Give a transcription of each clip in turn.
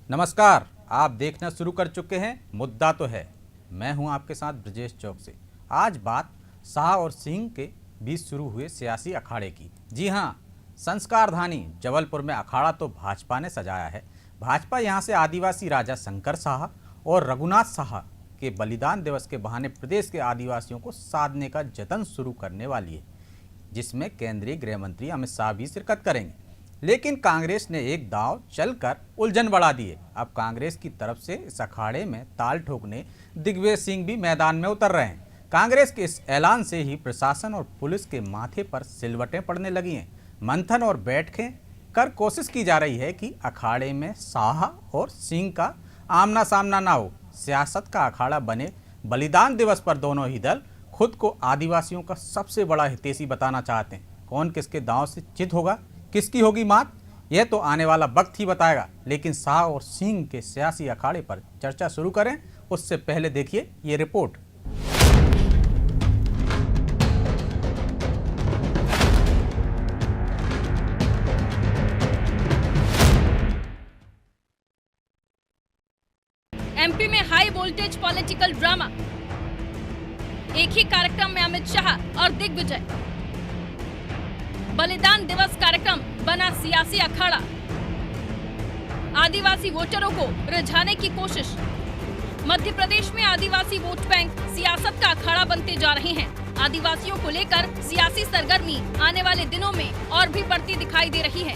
नमस्कार, आप देखना शुरू कर चुके हैं मुद्दा तो है। मैं हूं आपके साथ ब्रजेश चौक से। आज बात शाह और सिंह के बीच शुरू हुए सियासी अखाड़े की। जी हां, संस्कारधानी जबलपुर में अखाड़ा तो भाजपा ने सजाया है। भाजपा यहां से आदिवासी राजा शंकर शाह और रघुनाथ शाह के बलिदान दिवस के बहाने प्रदेश के आदिवासियों को साधने का जतन शुरू करने वाली है, जिसमें केंद्रीय गृह मंत्री अमित शाह भी शिरकत करेंगे। लेकिन कांग्रेस ने एक दांव चलकर उलझन बढ़ा दी है। अब कांग्रेस की तरफ से इस अखाड़े में ताल ठोकने दिग्विजय सिंह भी मैदान में उतर रहे हैं। कांग्रेस के इस ऐलान से ही प्रशासन और पुलिस के माथे पर सिलवटें पड़ने लगी हैं। मंथन और बैठकें कर कोशिश की जा रही है कि अखाड़े में शाह और सिंह का आमना सामना ना हो, सियासत का अखाड़ा बने। बलिदान दिवस पर दोनों ही दल खुद को आदिवासियों का सबसे बड़ा हितैषी बताना चाहते हैं। कौन किसके दांव से चित होगा, किसकी होगी मात, यह तो आने वाला वक्त ही बताएगा। लेकिन शाह और सिंह के सियासी अखाड़े पर चर्चा शुरू करें उससे पहले देखिए ये रिपोर्ट। एमपी में हाई वोल्टेज पॉलिटिकल ड्रामा, एक ही कार्यक्रम में अमित शाह और दिग्विजय। बलिदान दिवस कार्यक्रम बना सियासी अखाड़ा, आदिवासी वोटरों को रिझाने की कोशिश। मध्य प्रदेश में आदिवासी वोट बैंक सियासत का अखाड़ा बनते जा रहे हैं। आदिवासियों को लेकर सियासी सरगर्मी आने वाले दिनों में और भी बढ़ती दिखाई दे रही है,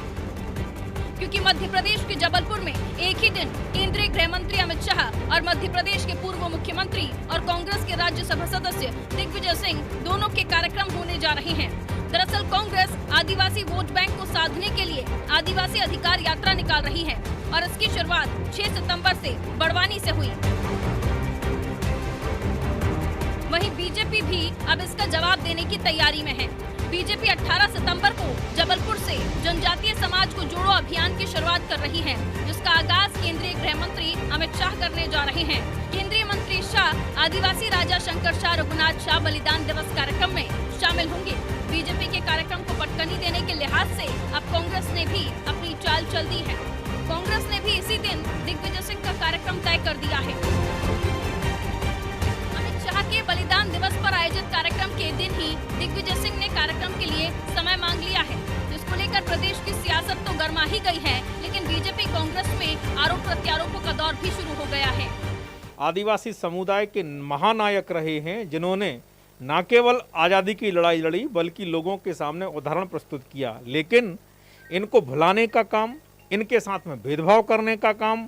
क्योंकि मध्य प्रदेश के जबलपुर में एक ही दिन केंद्रीय गृह मंत्री अमित शाह और मध्य प्रदेश के पूर्व मुख्यमंत्री और कांग्रेस के राज्यसभा सदस्य दिग्विजय सिंह दोनों के कार्यक्रम होने जा रहे हैं। दरअसल कांग्रेस आदिवासी वोट बैंक को साधने के लिए आदिवासी अधिकार यात्रा निकाल रही है और इसकी शुरुआत 6 सितंबर से बड़वानी से हुई। वहीं बीजेपी भी अब इसका जवाब देने की तैयारी में है। बीजेपी 18 सितंबर को जबलपुर से जनजातीय समाज को जोड़ो अभियान की शुरुआत कर रही है, जिसका आगाज केंद्रीय गृह मंत्री अमित शाह करने जा रहे हैं। केंद्रीय मंत्री शाह आदिवासी राजा शंकर शाह रघुनाथ शाह बलिदान दिवस कार्यक्रम में शामिल होंगे। बीजेपी के कार्यक्रम को पटकनी देने के लिहाज से अब कांग्रेस ने भी अपनी चाल चल दी है। कांग्रेस ने भी इसी दिन दिग्विजय सिंह का कार्यक्रम तय कर दिया है। अमित शाह के बलिदान दिवस पर आयोजित कार्यक्रम के दिन ही दिग्विजय सिंह ने कार्यक्रम के लिए समय मांग लिया है, जिसको लेकर प्रदेश की सियासत तो गर्मा ही गई है, लेकिन बीजेपी कांग्रेस में आरोप प्रत्यारोपों का दौर भी शुरू हो गया है। आदिवासी समुदाय के महानायक रहे हैं, जिन्होंने न केवल आज़ादी की लड़ाई लड़ी बल्कि लोगों के सामने उदाहरण प्रस्तुत किया। लेकिन इनको भुलाने का काम, इनके साथ में भेदभाव करने का काम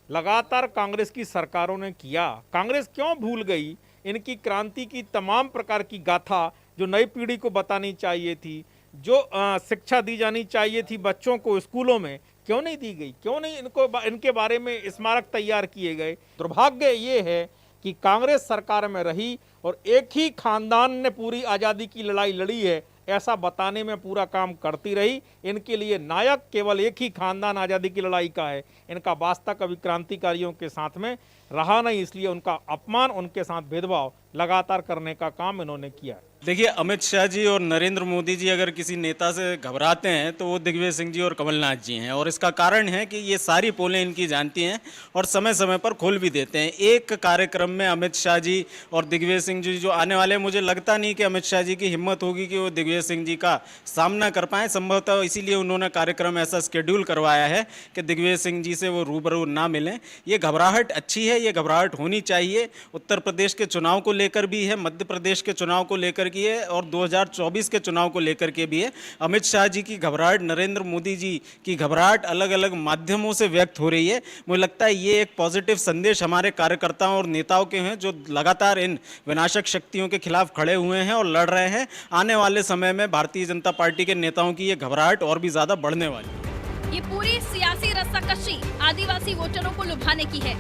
लगातार कांग्रेस की सरकारों ने किया। कांग्रेस क्यों भूल गई इनकी क्रांति की तमाम प्रकार की गाथा जो नई पीढ़ी को बतानी चाहिए थी, जो शिक्षा दी जानी चाहिए थी बच्चों को स्कूलों में, क्यों नहीं दी गई? क्यों नहीं इनके बारे में स्मारक तैयार किए गए? दुर्भाग्य ये है कि कांग्रेस सरकार में रही और एक ही खानदान ने पूरी आज़ादी की लड़ाई लड़ी है ऐसा बताने में पूरा काम करती रही। इनके लिए नायक केवल एक ही खानदान आज़ादी की लड़ाई का है। इनका वास्ता कभी क्रांतिकारियों के साथ में रहा नहीं, इसलिए उनका अपमान, उनके साथ भेदभाव लगातार करने का काम इन्होंने किया है। देखिए, अमित शाह जी और नरेंद्र मोदी जी अगर किसी नेता से घबराते हैं तो वो दिग्विजय सिंह जी और कमलनाथ जी हैं, और इसका कारण है कि ये सारी पोलें इनकी जानती हैं और समय समय पर खोल भी देते हैं। एक कार्यक्रम में अमित शाह जी और दिग्विजय सिंह जी जो आने वाले, मुझे लगता नहीं कि अमित शाह जी की हिम्मत होगी कि वो दिग्विजय सिंह जी का सामना कर पाएँ। संभवतः इसीलिए उन्होंने कार्यक्रम ऐसा शेड्यूल करवाया है कि दिग्विजय सिंह जी से वो रूबरू ना मिलें। ये घबराहट अच्छी है, ये घबराहट होनी चाहिए। उत्तर प्रदेश के चुनाव को लेकर भी है, मध्य प्रदेश के चुनाव को लेकर की है और 2024 के चुनाव को लेकर के भी है। अमित शाह जी की घबराहट, नरेंद्र मोदी जी की घबराहट अलग अलग माध्यमों से व्यक्त हो रही है। मुझे लगता है ये एक पॉजिटिव संदेश हमारे कार्यकर्ताओं और नेताओं के हैं जो लगातार इन विनाशक शक्तियों के खिलाफ खड़े हुए हैं और लड़ रहे हैं। आने वाले समय में भारतीय जनता पार्टी के नेताओं की ये घबराहट और भी ज्यादा बढ़ने वाली है। ये पूरी सियासी रस्साकशी आदिवासी वोटरों को लुभाने की है।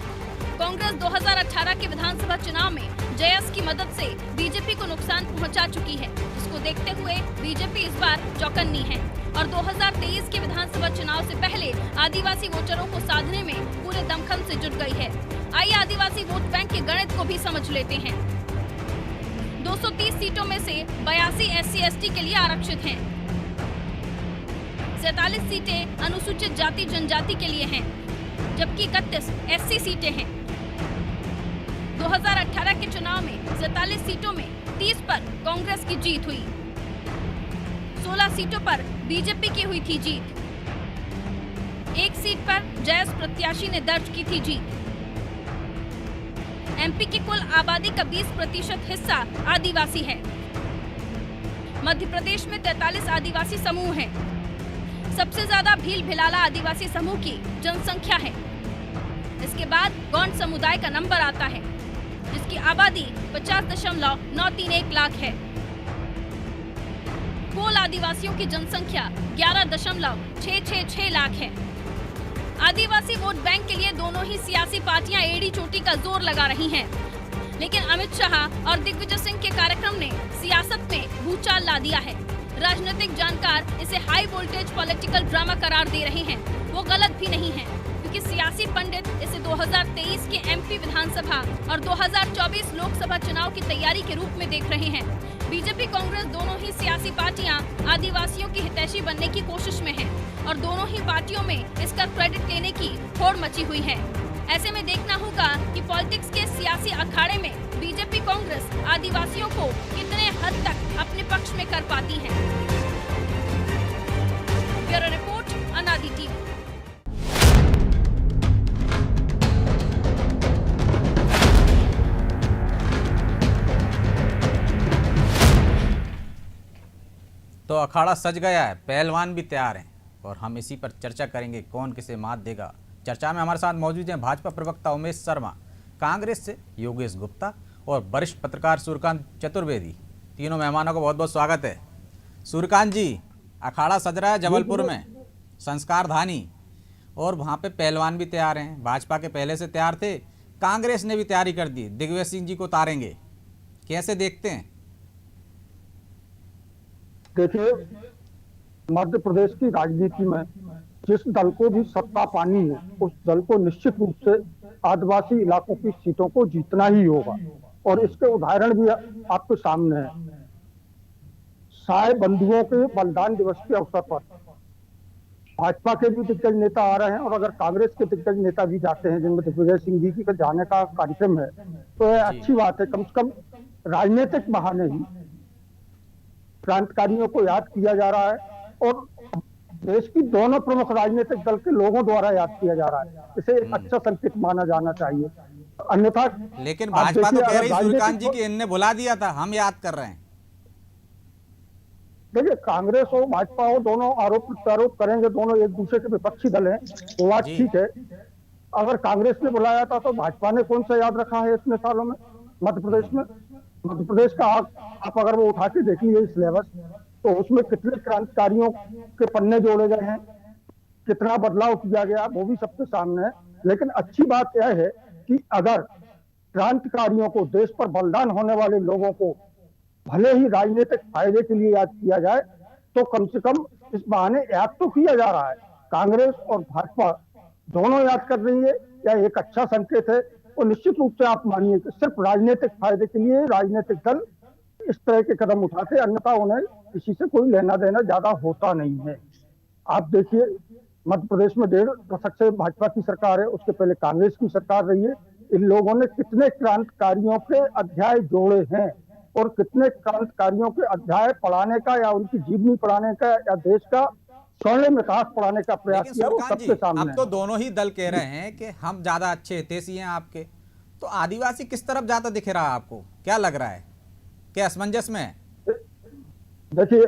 कांग्रेस 2018 के विधानसभा चुनाव में जयस की मदद से बीजेपी को नुकसान पहुंचा चुकी है, जिसको देखते हुए बीजेपी इस बार चौकन्नी है और 2023 के विधानसभा चुनाव से पहले आदिवासी वोटरों को साधने में पूरे दमखम से जुट गई है। आइए आदिवासी वोट बैंक के गणित को भी समझ लेते हैं। 230 सीटों में से 82 SC/ST के लिए आरक्षित हैं। 47 सीटें अनुसूचित जाति जनजाति के लिए हैं, जबकि 31 SC सीटें हैं। 2018 के चुनाव में 47 सीटों में 30 पर कांग्रेस की जीत हुई, 16 सीटों पर बीजेपी की हुई थी जीत, एक सीट पर जैस प्रत्याशी ने दर्ज की थी जीत। MP की कुल आबादी का 20% हिस्सा आदिवासी है। मध्य प्रदेश में 43 आदिवासी समूह हैं। सबसे ज्यादा भील भिलाला आदिवासी समूह की जनसंख्या है। इसके बाद गौंड समुदाय का नंबर आता है, जिसकी आबादी 50.931 लाख है। कोल आदिवासियों की जनसंख्या 11.666 लाख है। आदिवासी वोट बैंक के लिए दोनों ही सियासी पार्टियां एड़ी चोटी का जोर लगा रही हैं, लेकिन अमित शाह और दिग्विजय सिंह के कार्यक्रम ने सियासत में भूचाल ला दिया है। राजनीतिक जानकार इसे हाई वोल्टेज पॉलिटिकल ड्रामा करार दे रहे हैं। वो गलत भी नहीं है, क्योंकि सियासी पंडित इसे 2023 के MP विधानसभा और 2024 लोकसभा चुनाव की तैयारी के रूप में देख रहे हैं। बीजेपी कांग्रेस दोनों ही सियासी पार्टियां आदिवासियों की हितैषी बनने की कोशिश में हैं और दोनों ही पार्टियों में इसका क्रेडिट लेने की होड़ मची हुई है। ऐसे में देखना होगा कि पॉलिटिक्स के सियासी अखाड़े में बीजेपी कांग्रेस आदिवासियों को कितने हद तक अपने पक्ष में कर पाती है। ब्यूरो रिपोर्ट, अनादि टीवी। तो अखाड़ा सज गया है, पहलवान भी तैयार हैं और हम इसी पर चर्चा करेंगे, कौन किसे मात देगा। चर्चा में हमारे साथ मौजूद हैं भाजपा प्रवक्ता उमेश शर्मा, कांग्रेस से योगेश गुप्ता और वरिष्ठ पत्रकार सूर्यकांत चतुर्वेदी। तीनों मेहमानों का बहुत बहुत स्वागत है। सूर्यकांत जी, अखाड़ा सज रहा है जबलपुर में, संस्कार धानी, और वहाँ पे पहलवान भी तैयार हैं। भाजपा के पहले से तैयार थे, कांग्रेस ने भी तैयारी कर दी, दिग्विजय सिंह जी को उतारेंगे। कैसे देखते हैं? देखिए, मध्य प्रदेश की राजनीति में जिस दल को भी सत्ता पानी है, उस दल को निश्चित रूप से आदिवासी इलाकों की सीटों को जीतना ही होगा, और इसके उदाहरण भी आपके सामने है। साय बंधुओं के बलिदान दिवस के अवसर पर भाजपा के भी दिग्गज नेता आ रहे हैं, और अगर कांग्रेस के दिग्गज नेता भी जाते हैं, जिनमें दिग्विजय सिंह जी की जाने का कार्यक्रम है, तो यह अच्छी बात है। कम से कम राजनीतिक बहाने ही क्रांतिकारियों को याद किया जा रहा है, और देश की दोनों प्रमुख राजनीतिक दल के लोगों द्वारा याद किया जा रहा है। इसे एक अच्छा संकेत माना जाना चाहिए। अन्यथा लेकिन भाजपा तो कह रही सूर्यकांत जी की इनने बुला दिया था, हम याद कर रहे हैं। देखिए, कांग्रेस हो भाजपा हो, दोनों आरोप प्रत्यारोप करेंगे, दोनों एक दूसरे के विपक्षी दल हैं, वो बात ठीक है। अगर कांग्रेस ने बुलाया था तो भाजपा ने कौन सा याद रखा है इतने सालों में मध्य प्रदेश में? मध्य प्रदेश का आप अगर वो उठा के देख लीजिए सिलेबस, तो उसमें कितने क्रांतिकारियों के पन्ने जोड़े गए हैं, कितना बदलाव किया गया, वो भी सबके सामने है। लेकिन अच्छी बात यह है कि अगर क्रांतिकारियों को, देश पर बलिदान होने वाले लोगों को भले ही राजनीतिक फायदे के लिए याद किया जाए, तो कम से कम इस बहाने याद तो किया जा रहा है। कांग्रेस और भाजपा दोनों याद कर रही है, यह एक अच्छा संकेत है। और निश्चित रूप से आप मानिए कि सिर्फ राजनीतिक फायदे के लिए राजनीतिक दल इस तरह के कदम उठाते, अन्यथा उन्हें किसी से कोई लेना देना ज्यादा होता नहीं है। आप देखिए, मध्य प्रदेश में 1.5 दशक से भाजपा की सरकार है, उसके पहले कांग्रेस की सरकार रही है। इन लोगों ने कितने क्रांतिकारियों के अध्याय जोड़े हैं, और कितने क्रांतिकारियों के अध्याय पढ़ाने का, या उनकी जीवनी पढ़ाने का, या देश का स्वर्णिम इतिहास पढ़ाने का प्रयास किया, वो सबके सामने। अब तो दोनों ही दल कह रहे हैं कि हम ज्यादा अच्छे हितैषी हैं आपके, तो आदिवासी किस तरफ ज्यादा दिख रहा है आपको? क्या लग रहा है, क्या असमंजस में है? देखिए,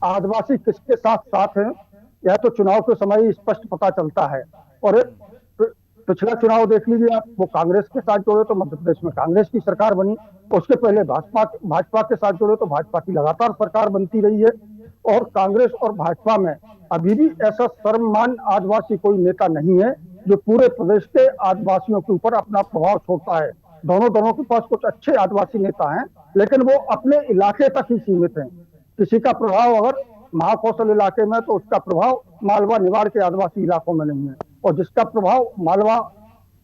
आदिवासी किसके साथ साथ हैं, यह तो चुनाव के समय ही स्पष्ट पता चलता है। और पिछला चुनाव देख लीजिए आप, वो कांग्रेस के साथ जोड़े तो मध्य प्रदेश में कांग्रेस की सरकार बनी, उसके पहले भाजपा के साथ जोड़े तो भाजपा की लगातार सरकार बनती रही है। और कांग्रेस और भाजपा में अभी भी ऐसा सर्वमान्य आदिवासी कोई नेता नहीं है जो पूरे प्रदेश के आदिवासियों के ऊपर अपना प्रभाव छोड़ता है। दोनों के पास कुछ अच्छे आदिवासी नेता हैं, लेकिन वो अपने इलाके तक ही सीमित हैं। किसी का प्रभाव अगर महाकौशल इलाके में, तो उसका प्रभाव मालवा निवाड़ के आदिवासी इलाकों में नहीं है, और जिसका प्रभाव मालवा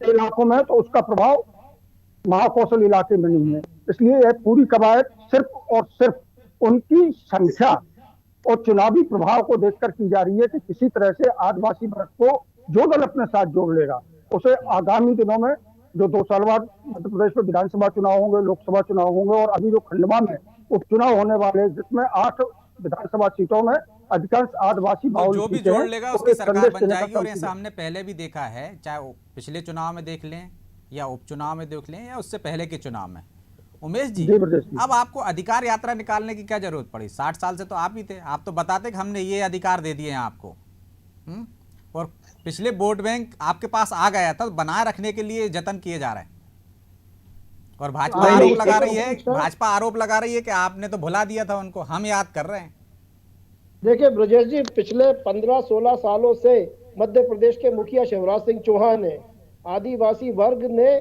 इलाकों में, तो उसका प्रभाव महाकौशल इलाके में नहीं है। इसलिए यह पूरी कवायद सिर्फ और सिर्फ उनकी संख्या और चुनावी प्रभाव को देखकर की जा रही है कि किसी तरह से आदिवासी वर्ग को जो दल अपने साथ जोड़ लेगा उसे आगामी दिनों में जो 2 साल बाद मध्य प्रदेश में विधानसभा चुनाव होंगे, लोकसभा चुनाव होंगे और अभी जो खंडवा में उपचुनाव होने वाले जिसमें 8 विधानसभा सीटों में अधिकांश आदिवासी तो बाहुल जो भी सीटें जोड़ हैं, लेगा तो उसकी एक सरकार संदेश बन देने का जाएगी। और काम ये किया। सामने पहले भी देखा है, चाहे वो पिछले चुनाव में देख लें या उपचुनाव में देख लें या उससे पहले के चुनाव में। उमेश जी, जी ब्रजेश जी। अब आपको अधिकार यात्रा निकालने की क्या जरूरत पड़ी? 60 साल से तो आप ही थे, आप तो बताते कि हमने ये अधिकार दे दिए हैं आपको। और पिछले वोट बैंक आपके पास आ गया था, तो बनाए रखने के लिए जतन किए जा रहे हैं। और भाजपा आरोप लगा रही है, भाजपा आरोप लगा रही है कि आपने तो भुला दिया था उनको, हम याद कर रहे हैं। देखिए ब्रजेश जी, पिछले 15-16 सालों से मध्य प्रदेश के मुखिया शिवराज सिंह चौहान ने, आदिवासी वर्ग ने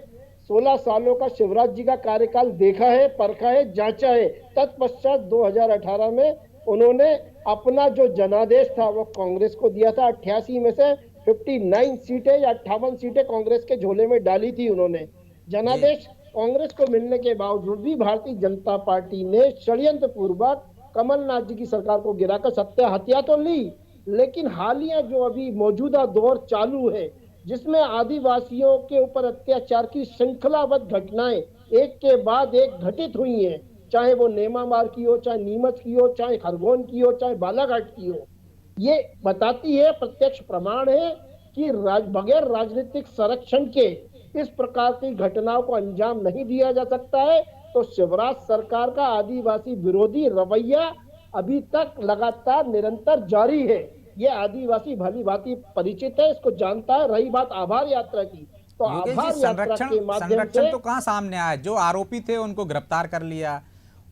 16 सालों का शिवराज जी का कार्यकाल देखा है, परखा है, जांचा है। तत्पश्चात 2018 में उन्होंने अपना जो जनादेश था वो कांग्रेस को दिया था। 88 में से 59 सीटें या 58 सीटें कांग्रेस के झोले में डाली थी उन्होंने। जनादेश कांग्रेस को मिलने के बावजूद भी भारतीय जनता पार्टी ने षड्यंत्र पूर्वक कमलनाथ जी की सरकार को गिराकर सत्ता हत्या तो ली, लेकिन हालिया जो अभी मौजूदा दौर चालू है जिसमें आदिवासियों के ऊपर अत्याचार की श्रृंखलाबद्ध घटनाएं एक के बाद एक घटित हुई हैं, चाहे वो नेमामार की हो, चाहे नीमच की हो, चाहे खरगोन की हो, चाहे बालाघाट की हो, ये बताती है, प्रत्यक्ष प्रमाण है कि बगैर राजनीतिक संरक्षण के इस प्रकार की घटनाओं को अंजाम नहीं दिया जा सकता है। तो शिवराज सरकार का आदिवासी विरोधी रवैया अभी तक लगातार निरंतर जारी है। ये आदिवासी भली भांति परिचित है, इसको जानता है। रही बात आभार यात्रा की, तो आभार यात्रा के माध्यम से तो कहां सामने आया? जो आरोपी थे उनको गिरफ्तार कर लिया,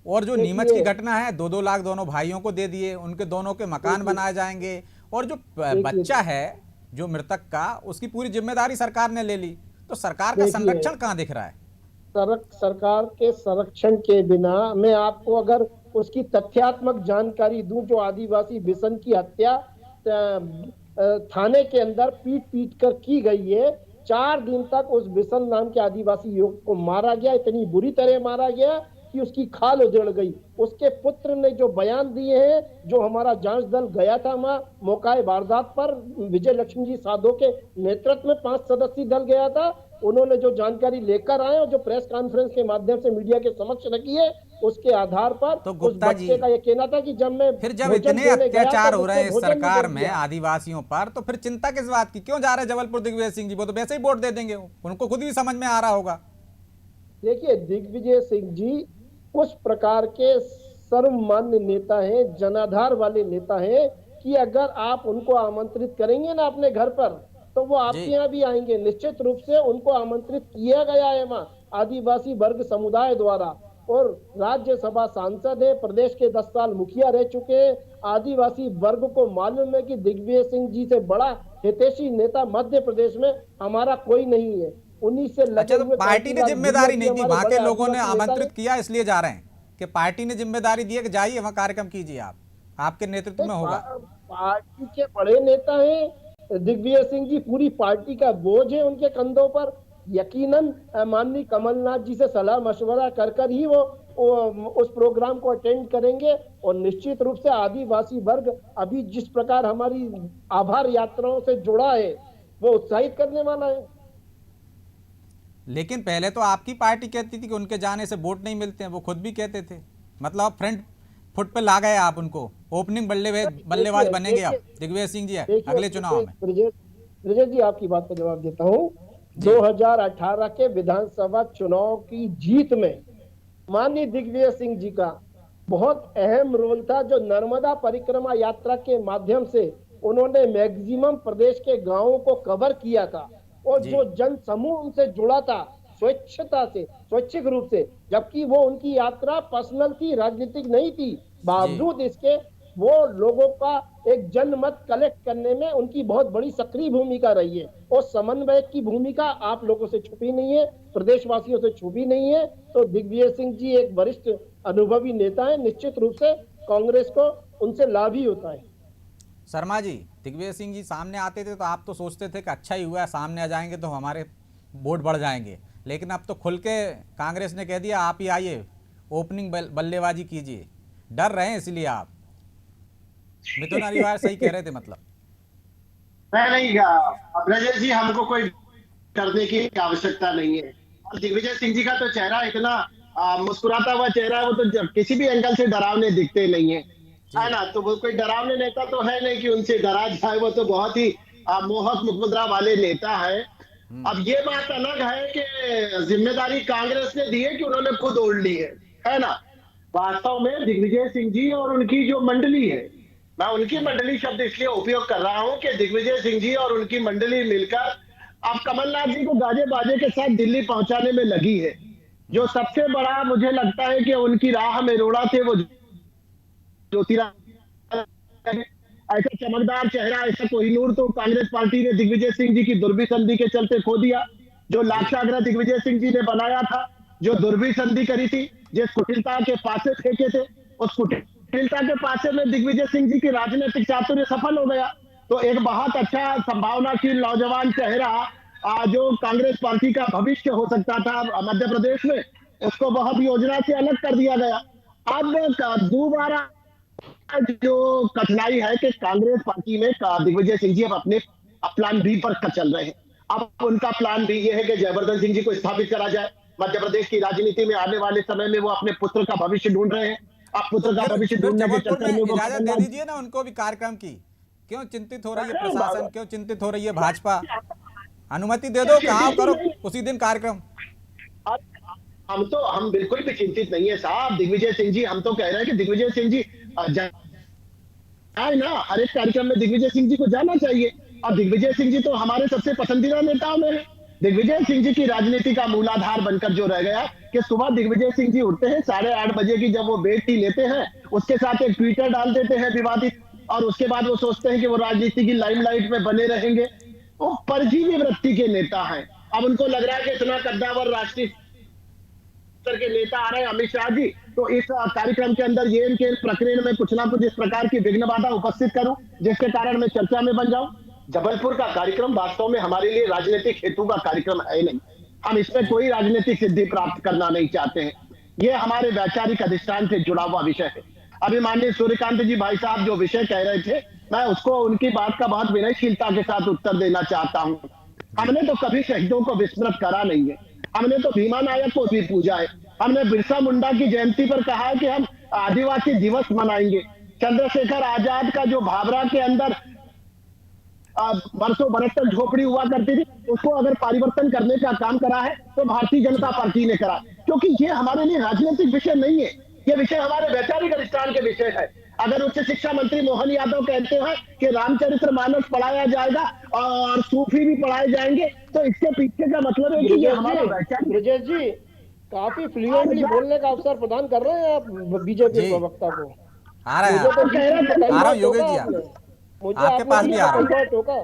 और जो नीमच की घटना है 2-2 लाख दोनों भाइयों को दे दिए, उनके दोनों के मकान बनाए जाएंगे, और जो बच्चा है जो मृतक का, उसकी पूरी जिम्मेदारी सरकार ने ले ली। तो सरकार का संरक्षण कहां दिख रहा है? सरकार के संरक्षण के बिना मैं आपको अगर उसकी तथ्यात्मक जानकारी दूं, जो आदिवासी बिशन की हत्या थाने के अंदर पीट कर की गई है, 4 दिन तक उस बिशन नाम के आदिवासी युवक को मारा गया, इतनी बुरी तरह मारा गया कि उसकी खाल उजड़ गई। उसके पुत्र ने जो बयान दिए हैं, जो हमारा जांच दल गया था वहां मौकाए वारदात पर, विजय लक्ष्मी जी साधो के नेतृत्व में 5 सदस्यीय दल गया था, उन्होंने जो जानकारी लेकर आए और जो प्रेस कॉन्फ्रेंस के माध्यम से मीडिया के समक्ष रखी है, उसके आधार पर तो उस बच्चे का ये कहना था कि जब इतने अत्याचार हो रहे हैं सरकार में आदिवासियों पर, तो फिर चिंता किस बात की? क्यों जा रहे हैं जबलपुर दिग्विजय सिंह जी? वो तो वैसे ही वोट दे देंगे, उनको खुद भी समझ में आ रहा होगा। देखिए, दिग्विजय सिंह जी उस प्रकार के सर्वमान्य नेता हैं, जनाधार वाले नेता हैं कि अगर आप उनको आमंत्रित करेंगे ना अपने घर पर, तो वो आपके यहाँ भी आएंगे। निश्चित रूप से उनको आमंत्रित किया गया है वहाँ आदिवासी वर्ग समुदाय द्वारा, और राज्यसभा सांसद है, प्रदेश के 10 साल मुखिया रह चुके हैं। आदिवासी वर्ग को मालूम है कि दिग्विजय सिंह जी से बड़ा हितैषी नेता मध्य प्रदेश में हमारा कोई नहीं है। उन्हीं से लगे हुए पार्टी ने जिम्मेदारी नहीं दी, वहां के लोगों ने आमंत्रित किया, इसलिए जा रहे हैं कि पार्टी ने जिम्मेदारी दी है कि जाइए वहां कार्यक्रम कीजिए, आप आपके नेतृत्व में होगा। पार्टी के बड़े नेता हैं दिग्विजय सिंह जी, पूरी पार्टी का बोझ है उनके कंधों पर। यकीनन माननीय कमलनाथ जी से सलाह मशवरा कर ही वो उस प्रोग्राम को अटेंड करेंगे, और निश्चित रूप से आदिवासी वर्ग अभी जिस प्रकार हमारी आभार यात्राओं से जुड़ा है वो उत्साहित करने वाला है। लेकिन पहले तो आपकी पार्टी कहती थी कि उनके जाने से वोट नहीं मिलते हैं, वो खुद भी कहते थे। मतलब फ्रंट फुट पे ला गए आप उनको, ओपनिंग बल्लेबाज बनेंगे आप दिग्विजय सिंह जी अगले चुनाव में। ब्रजेश जी, आपकी बात का जवाब देता हूँ। 2018 के विधानसभा चुनाव की जीत में माननीय दिग्विजय सिंह जी का बहुत अहम रोल था, जो नर्मदा परिक्रमा यात्रा के माध्यम से उन्होंने मैक्सिमम प्रदेश के गांवों को कवर किया था, और जो जन समूह उनसे जुड़ा था स्वेच्छता से, स्वैच्छिक रूप से, जबकि वो उनकी यात्रा पर्सनल थी, राजनीतिक नहीं थी, बावजूद इसके वो लोगों का एक जनमत कलेक्ट करने में उनकी बहुत बड़ी सक्रिय भूमिका रही है, और समन्वय की भूमिका आप लोगों से छुपी नहीं है, प्रदेशवासियों से छुपी नहीं है। तो दिग्विजय सिंह जी एक वरिष्ठ अनुभवी नेता है, निश्चित रूप से कांग्रेस को उनसे लाभ ही होता है। शर्मा जी, दिग्विजय सिंह जी सामने आते थे तो आप तो सोचते थे कि अच्छा ही हुआ सामने आ जाएंगे तो हमारे वोट बढ़ जाएंगे, लेकिन अब तो खुल के कांग्रेस ने कह दिया आप ही आइए, ओपनिंग बल्लेबाजी कीजिए। डर रहे हैं इसलिए आप? मिथुन अनिवार्य सही कह रहे थे मतलब। नहीं ब्रजेश जी, हमको कोई करने की आवश्यकता नहीं है। और दिग्विजय सिंह जी का तो चेहरा इतना मुस्कुराता हुआ चेहरा है, वो तो किसी भी एंगल से डरावने दिखते नहीं है, है ना। तो वो कोई डरावने नेता तो है नहीं कि उनसे डरा जाए। वो तो बहुत ही मोहक मुखमुद्रा वाले नेता है। अब ये बात अलग है कि जिम्मेदारी कांग्रेस ने दी है कि उन्होंने खुद ओढ़ ली है ना। वास्तव में दिग्विजय सिंह जी और उनकी जो मंडली है, मैं उनकी मंडली शब्द इसलिए उपयोग कर रहा हूं कि दिग्विजय सिंह जी और उनकी मंडली मिलकर अब कमलनाथ जी को गाजे बाजे के साथ दिल्ली पहुंचाने में लगी है। जो सबसे बड़ा मुझे लगता है कि उनकी राह में रोड़ा थे वो ज्योतिरादित्य, ऐसा चमकदार चेहरा, ऐसा कोहिनूर तो कांग्रेस पार्टी ने दिग्विजय सिंह जी की दुर्भी संधि के चलते खो दिया। जो लाक्षागृह दिग्विजय सिंह जी ने बनाया था, जो दुर्भी संधि करी थी, जिस कुटिलता के पासे फेंके थे, उस कुटिलता के पासे में दिग्विजय सिंह जी की राजनीतिक चातुर्य सफल हो गया। तो एक बहुत अच्छा संभावनाशील नौजवान चेहरा जो कांग्रेस पार्टी का भविष्य हो सकता था मध्य प्रदेश में, उसको बहुत योजना से अलग कर दिया गया। अब दोबारा जो कठिनाई है कि कांग्रेस पार्टी में दिग्विजय सिंह जी अब अपने प्लान बी पर चल रहे हैं। अब उनका प्लान बी ये है कि जयवर्धन सिंह जी को स्थापित करा जाए मध्य प्रदेश की राजनीति में। आने वाले समय में वो अपने पुत्र का भविष्य ढूंढ रहे हैं। अब पुत्र का भविष्य ढूंढने के चक्कर में वो इजाजत दे दीजिए ना उनको भी कार्यक्रम की। क्यों चिंतित हो रही है प्रशासन, क्यों चिंतित हो रही है भाजपा? अनुमति दे दो, कहाँ करो उसी दिन कार्यक्रम। हम बिल्कुल भी चिंतित नहीं है साहब। दिग्विजय सिंह जी, हम तो कह रहे हैं कि दिग्विजय सिंह जी जाए ना, हर एक कार्यक्रम में दिग्विजय सिंह जी को जाना चाहिए। और दिग्विजय सिंह जी तो हमारे सबसे पसंदीदा नेताओं में है। दिग्विजय सिंह जी की राजनीति का मूलाधार बनकर जो रह गया कि सुबह दिग्विजय सिंह जी उठते हैं 8:30 बजे की, जब वो बेड टी लेते हैं, उसके साथ एक ट्विटर डाल देते हैं विवादित, और उसके बाद वो सोचते हैं कि वो राजनीति की लाइमलाइट में बने रहेंगे। वो परजीवी वृत्ति के नेता हैं। अब उनको लग रहा है कि इतना कद्दावर राष्ट्रीय स्तर के नेता आ रहे हैं अमित शाह जी, तो इस कार्यक्रम के अंदर ये इनके प्रकरण में कुछ ना कुछ इस प्रकार की विघ्न बाधा उपस्थित करूं जिसके कारण मैं चर्चा में बन जाऊं। जबलपुर का कार्यक्रम वास्तव में हमारे लिए राजनीतिक हेतु का कार्यक्रम है नहीं। हम इसमें कोई राजनीतिक सिद्धि प्राप्त करना नहीं चाहते हैं। ये हमारे वैचारिक अधिष्ठान से जुड़ा हुआ विषय है। अभी माननीय सूर्यकांत जी भाई साहब जो विषय कह रहे थे, मैं उसको उनकी बात का बहुत विनयशीलता के साथ उत्तर देना चाहता हूं। हमने तो कभी शहीदों को विस्मृत करा नहीं है। हमने तो भीमा नायक को भी पूजा है। हमने बिरसा मुंडा की जयंती पर कहा है कि हम आदिवासी दिवस मनाएंगे। चंद्रशेखर आजाद का जो भाभरा के अंदर बरसों बरस तक झोपड़ी हुआ करती थी, उसको अगर परिवर्तन करने का काम करा है तो भारतीय जनता पार्टी ने करा, क्योंकि ये हमारे लिए राजनीतिक विषय नहीं है। ये विषय हमारे वैचारिक अधिष्ठान के विषय है। अगर उच्च शिक्षा मंत्री मोहन यादव कहते हैं कि रामचरितमानस पढ़ाया जाएगा और सूफी भी पढ़ाए जाएंगे, तो इसके पीछे का मतलब है कि ये हमारा वैचारिक। ब्रजेश जी काफी फ्लुएंटली बोलने का अवसर प्रदान कर रहे हैं आप बीजेपी प्रवक्ता को। आ रहा है योगेश जी, मुझे आपके पास भी आ रहा हूँ। टोका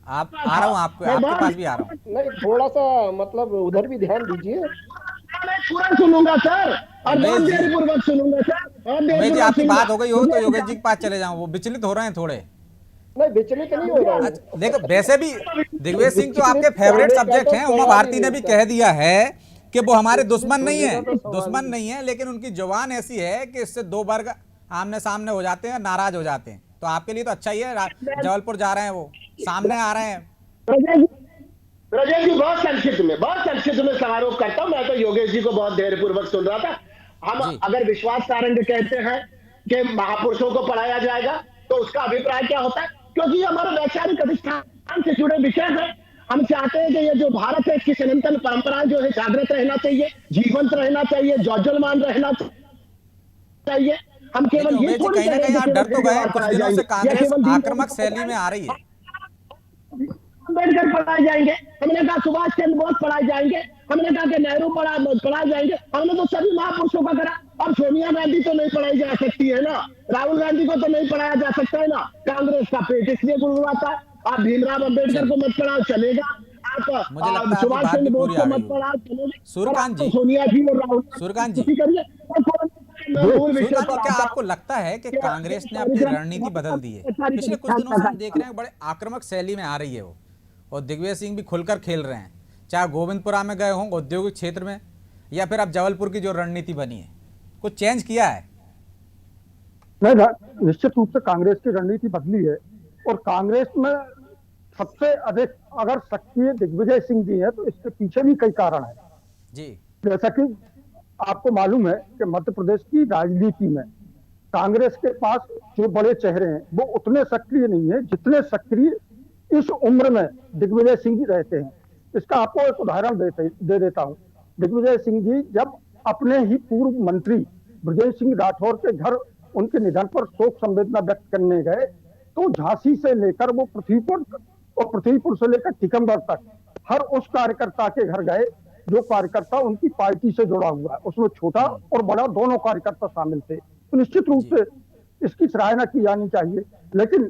आप आ रहा हूँ, आपके पास भी आ रहा हूँ। नहीं, थोड़ा सा मतलब उधर भी ध्यान दीजिए। मैं पूरा सुनूंगा सर, और बहुत देर पूर्वक सुनूंगा सर। उमेश जी, आपकी बात हो गई हो तो योगेश जी के पास चले जाऊं, वो विचलित हो रहे हैं थोड़े। नहीं, विचलित नहीं हो रहा है। देखो, वैसे भी दिग्विजय सिंह तो आपके फेवरेट सब्जेक्ट हैं। उमा भारती ने भी कह दिया है कि वो हमारे दुश्मन नहीं है, दुश्मन नहीं है, लेकिन उनकी जुबान ऐसी है कि इससे दो वर्ग आमने सामने हो जाते हैं, नाराज हो जाते हैं। तो आपके लिए तो अच्छा ही है, जबलपुर जा रहे हैं, वो सामने आ रहे हैं। रजत जी, बहुत संक्षिप्त में समारोह करता हूं। मैं तो योगेश जी को बहुत धैर्य पूर्वक सुन रहा था। हम अगर विश्वास सारंग कहते हैं कि महापुरुषों को पढ़ाया जाएगा, तो उसका अभिप्राय क्या होता है? क्योंकि हमारे वैचारिक अधिष्ठान से जुड़े विषय है। हम चाहते हैं कि ये जो भारत है, इसकी सनातन परंपरा जो है जागृत रहना चाहिए, जीवंत रहना चाहिए, ज्वलमान रहना चाहिए। हम केवल ये थोड़ी कहीं ना कहीं आप डर तो गए कुछ दिनों से, कांग्रेस आक्रामक शैली में आ रही है। अम्बेडकर पढ़ाए जाएंगे, हमने कहा सुभाष चंद्र बोस पढ़ाए जाएंगे, हमने कहा कि नेहरू पढ़ाए जाएंगे। हमने तो सभी महापुरुषों का करा। अब सोनिया गांधी तो नहीं पढ़ाई जा सकती है ना, राहुल गांधी को तो नहीं पढ़ाया जा सकता है ना। कांग्रेस का पेट इसलिए गुड़गुड़ाता है। आप भीमराव अम्बेडकर को मत पढ़ाओ, चलेगा। आप सुभाष चंद्र बोस को मत पढ़ाओ, चलेगा। सूर्यकांत जी, सोनिया जी और राहुल सूर्यकांत जी, करिए। क्या आपको लगता है कि कांग्रेस ने अपनी रणनीति बदल दी है? पिछले कुछ दिनों से हम देख रहे हैं बड़े आक्रामक शैली में आ रही है वो, और दिग्विजय सिंह भी खुलकर खेल रहे हैं, चाहे गोविंदपुरा में गए हों, औद्योगिक क्षेत्र में, या फिर अब जबलपुर की जो रणनीति बनी है, कुछ चेंज किया है? नहीं, निश्चित रूप से कांग्रेस की रणनीति बदली है। और कांग्रेस में सबसे अधिक अगर सक्रिय दिग्विजय सिंह जी हैं, तो इसके पीछे भी कई कारण है। जी जैसा कि आपको मालूम है कि मध्य प्रदेश की राजनीति में कांग्रेस के पास जो बड़े चेहरे हैं वो उतने सक्रिय नहीं है जितने सक्रिय इस उम्र में दिग्विजय सिंह जी रहते हैं। इसका आपको एक उदाहरण दे देता हूं। दिग्विजय सिंह जी जब अपने ही पूर्व मंत्री ब्रजेश सिंह राठौर के घर उनके निधन पर शोक संवेदना व्यक्त करने गए, तो झांसी से लेकर वो पृथ्वीपुर से लेकर टिकमगढ़ तक हर उस कार्यकर्ता के घर गए जो कार्यकर्ता उनकी पार्टी से जुड़ा हुआ है। उसमें छोटा और बड़ा दोनों कार्यकर्ता शामिल थे। तो निश्चित रूप से इसकी सराहना की जानी चाहिए। लेकिन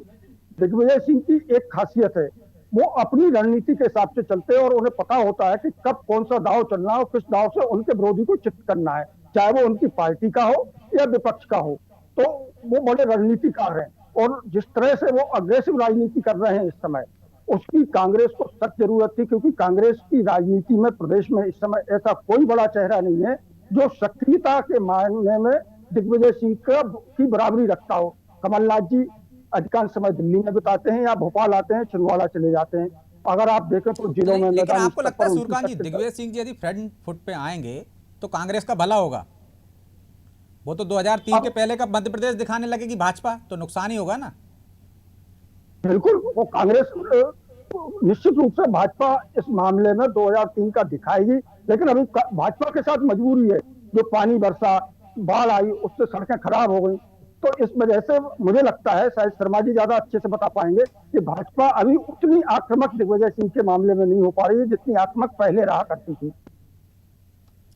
दिग्विजय सिंह की एक खासियत है, वो अपनी रणनीति के हिसाब से चलते हैं और उन्हें पता होता है कि कब कौन सा दाव चलना है और किस दाव से उनके विरोधी को चित्त करना है, चाहे वो उनकी पार्टी का हो या विपक्ष का हो। तो वो बड़े रणनीतिकार हैं और जिस तरह से वो अग्रेसिव राजनीति कर रहे हैं इस समय, उसकी कांग्रेस को सख्त जरूरत थी, क्योंकि कांग्रेस की राजनीति में प्रदेश में इस समय ऐसा कोई बड़ा चेहरा नहीं है जो सक्रियता के मायने में दिग्विजय सिंह की बराबरी रखता हो। कमलनाथ जी अधिकांश समय दिल्ली में बिताते हैं या भोपाल आते हैं, छिंदवाड़ा चले जाते हैं। अगर आप देखें तो जिलों में लेकिन आपको लगता है सूर्यकांत जी, दिग्विजय सिंह जी यदि फ्रंट फुट पे आएंगे तो कांग्रेस का भला होगा? वो तो 2003 के पहले का मध्य प्रदेश दिखाने लगेगी भाजपा, तो नुकसान ही होगा ना। बिल्कुल, वो कांग्रेस निश्चित रूप से भाजपा इस मामले में 2003 का दिखाएगी, लेकिन अभी भाजपा के साथ मजबूरी है। जो पानी बरसा, बाढ़ आई, उससे सड़कें खराब हो गई, तो इस वजह से मुझे लगता है, शायद शर्मा जी ज्यादा अच्छे से बता पाएंगे, कि भाजपा अभी उतनी आक्रामक दिग्विजय सिंह के मामले में नहीं हो पा रही है जितनी आक्रामक पहले रहा करती थी।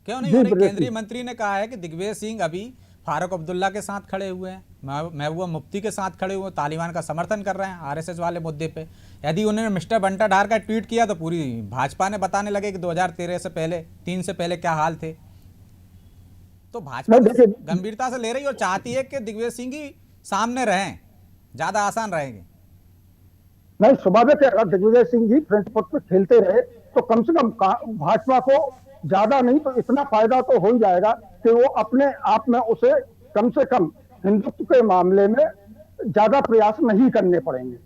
क्यों नहीं हो रही? केंद्रीय मंत्री ने कहा है कि दिग्विजय सिंह अभी फारूक अब्दुल्ला के साथ खड़े हुए हैं, महबूबा मुफ्ती के साथ खड़े हुए, तालिबान का समर्थन कर रहे हैं आरएसएस वाले मुद्दे पे। यदि उन्होंने मिस्टर बंटा ढार का ट्वीट किया तो पूरी भाजपा ने बताने लगे कि 2013 से पहले, 3 से पहले क्या हाल थे। तो भाजपा गंभीरता से ले रही और चाहती है कि दिग्विजय सिंह ही सामने रहें, ज्यादा आसान रहेंगे। नहीं, स्वाभाविक है, अगर दिग्विजय सिंह जी फ्रंट फुट पे खेलते रहे तो कम से कम भाजपा को ज्यादा नहीं तो इतना फायदा तो हो ही जाएगा कि वो अपने आप में उसे कम से कम हिंदुत्व के मामले में ज्यादा प्रयास नहीं करने पड़ेंगे,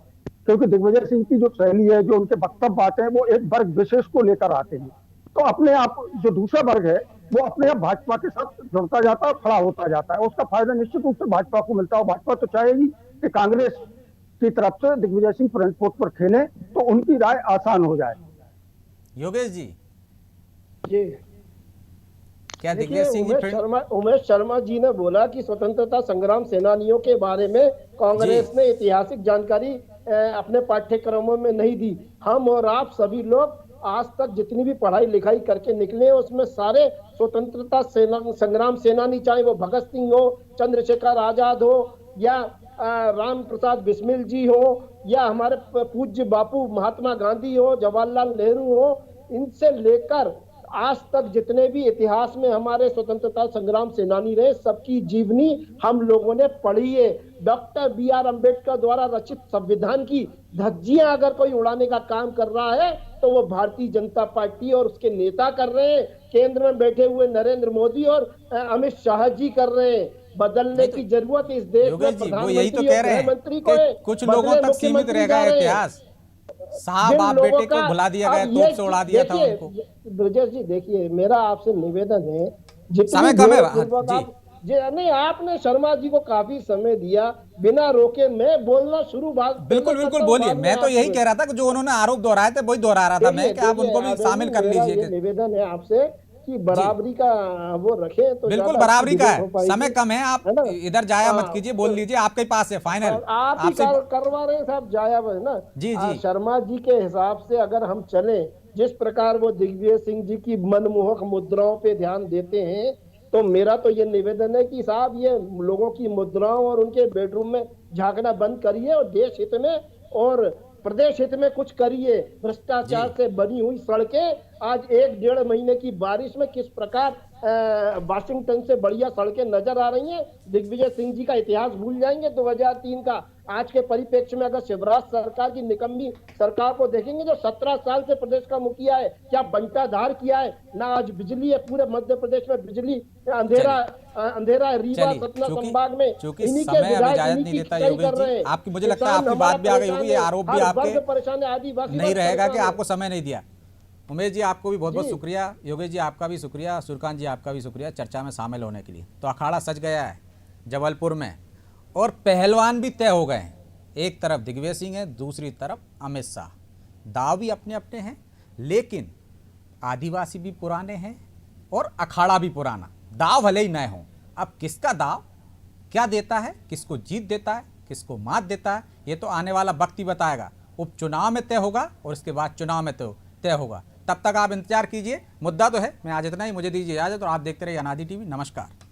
क्योंकि दिग्विजय सिंह की जो शैली है, जो उनके वक्तव्य आते हैं, वो एक वर्ग विशेष को लेकर आते हैं। तो अपने आप जो दूसरा वर्ग है वो अपने आप भाजपा के साथ जुड़ता जाता है, खड़ा होता जाता है, उसका फायदा निश्चित रूप से भाजपा को मिलता है। भाजपा तो चाहेगी कि कांग्रेस की तरफ से दिग्विजय सिंह फ्रंट फुट पर खेले तो उनकी राय आसान हो जाए। योगेश जी, जी क्या दिग्विजय सिंह उमेश शर्मा जी ने बोला कि स्वतंत्रता संग्राम सेनानियों के बारे में कांग्रेस ने ऐतिहासिक जानकारी अपने पाठ्यक्रमों में नहीं दी। हम और आप सभी लोग आज तक जितनी भी पढ़ाई लिखाई करके निकले, उसमें सारे स्वतंत्रता संग्राम सेनानी, चाहे वो भगत सिंह हो, चंद्रशेखर आजाद हो, या राम प्रसाद बिस्मिल जी हो, या हमारे पूज्य बापू महात्मा गांधी हो, जवाहरलाल नेहरू हो, इनसे लेकर आज तक जितने भी इतिहास में हमारे स्वतंत्रता संग्राम सेनानी रहे, सबकी जीवनी हम लोगों ने पढ़ी है। डॉक्टर BR अम्बेडकर द्वारा रचित संविधान की धज्जियां अगर कोई उड़ाने का काम कर रहा है तो वो भारतीय जनता पार्टी और उसके नेता कर रहे हैं। केंद्र में बैठे हुए नरेंद्र मोदी और अमित शाह जी कर रहे हैं। बदलने की जरूरत इस देश में प्रधानमंत्री और गृहमंत्री को है। कुछ लोगों तक सीमित रहेगा इतिहास। साहब आप बेटे को भुला दिया गया, तोप से उड़ा दिया था उनको। ब्रजेश जी देखिए, मेरा आपसे निवेदन है, समय कम है जी, नहीं, आपने शर्मा जी को काफी समय दिया, बिना रोके मैं बोलना शुरू बिल्कुल बोलिए। मैं तो यही कह रहा था कि जो उन्होंने आरोप दोहराए थे वही दोहरा रहा था मैं, कि आप उनको भी शामिल कर लीजिए। निवेदन है आपसे कि बराबरी का वो रखें तो बिल्कुल बराबरी का है। समय कम है, आप इधर जाया मत कीजिए, बोल लीजिए, आपके पास है फाइनल। आप ही करवा रहे हैं साहब, जाया है ना जी। शर्मा जी के हिसाब से अगर हम चले, जिस प्रकार वो दिग्विजय सिंह जी की मनमोहक मुद्राओं पे ध्यान देते हैं, तो मेरा तो ये निवेदन है कि साहब ये लोगों की मुद्राओं और उनके बेडरूम में झांकना बंद करिए और देश हित में और प्रदेश हित में कुछ करिए। भ्रष्टाचार से बनी हुई सड़कें आज 1-1.5 महीने की बारिश में किस प्रकार वाशिंगटन से बढ़िया सड़कें नजर आ रही हैं। दिग्विजय सिंह जी का इतिहास भूल जाएंगे 2003 का। आज के परिप्रेक्ष्य में अगर शिवराज सरकार की निकम्मी सरकार को देखेंगे, जो 17 साल से प्रदेश का मुखिया है, क्या बंटाधार किया है ना। आज बिजली है पूरे मध्य प्रदेश में, बिजली अंधेरा है रीवा सतना संभाग में। चूंकि समय अब इजाजत नहीं देता योगेश जी, आपकी मुझे लगता है आपकी बात भी आ गई होगी, ये आरोप भी आपके परेशान है, आदिवासी नहीं रहेगा कि आपको समय नहीं दिया। उमेश जी आपको भी बहुत बहुत शुक्रिया, योगेश जी आपका भी शुक्रिया, सूर्यकांत जी आपका भी शुक्रिया चर्चा में शामिल होने के लिए। तो अखाड़ा सज गया है जबलपुर में और पहलवान भी तय हो गए हैं। एक तरफ दिग्विजय सिंह है, दूसरी तरफ अमित शाह। दाव भी अपने अपने हैं, लेकिन आदिवासी भी पुराने हैं और अखाड़ा भी पुराना। दाव भले ही नए हों, अब किसका दाव क्या देता है, किसको जीत देता है, किसको मात देता है, ये तो आने वाला वक्त ही बताएगा। उपचुनाव में तय होगा और इसके बाद चुनाव में तय होगा। तब तक आप इंतजार कीजिए। मुद्दा तो है। मैं आज इतना ही, मुझे दीजिए इजाजत और आप देखते रहिए अनादि टीवी। नमस्कार।